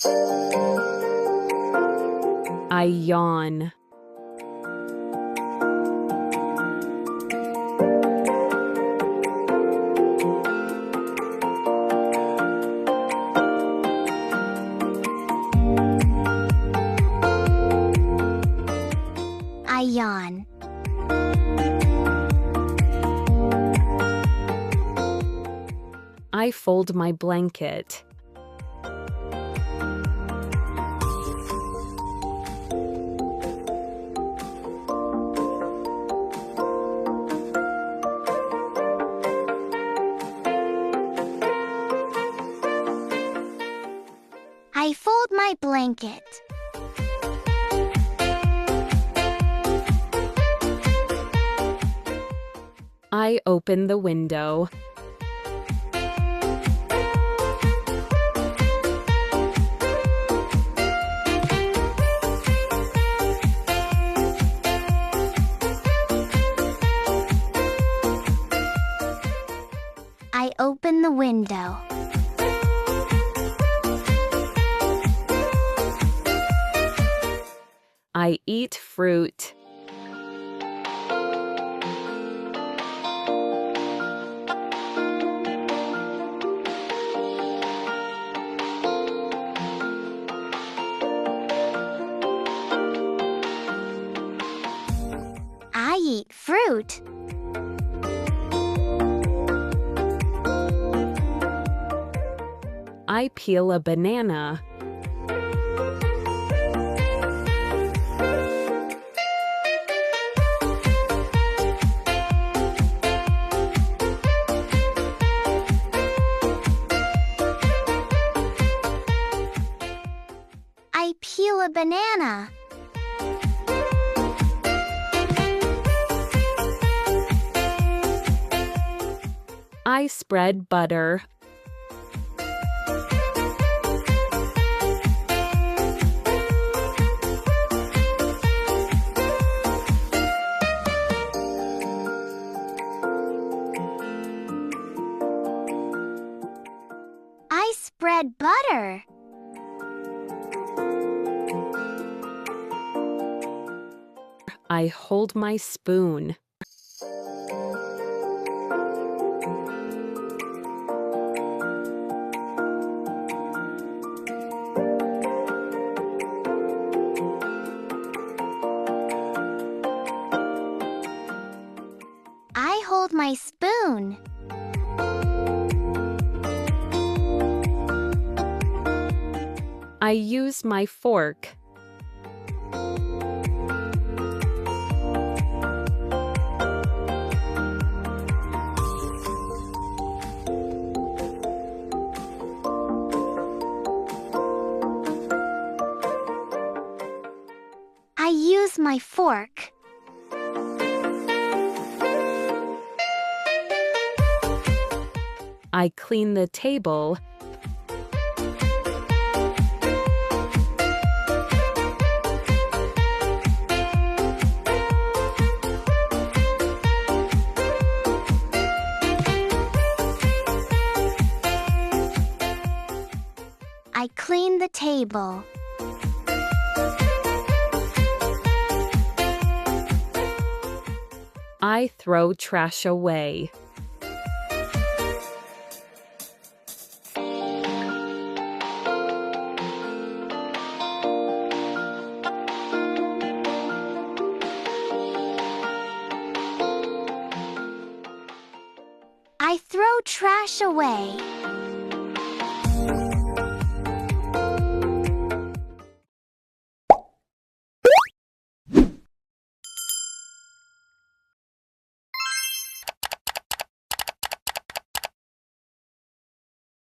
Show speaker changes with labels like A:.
A: I yawn.
B: I yawn.
A: I fold my blanket.
B: I fold my blanket.
A: I open the window.
B: I open the window.
A: I eat fruit.
B: I eat fruit.
A: I peel a banana.
B: I peel a banana.
A: I spread butter.
B: I spread butter.
A: I hold my spoon.
B: I hold my spoon.
A: I use my fork.
B: I use my fork.
A: I clean the table.
B: I clean the table.
A: I throw trash away.
B: I throw trash away.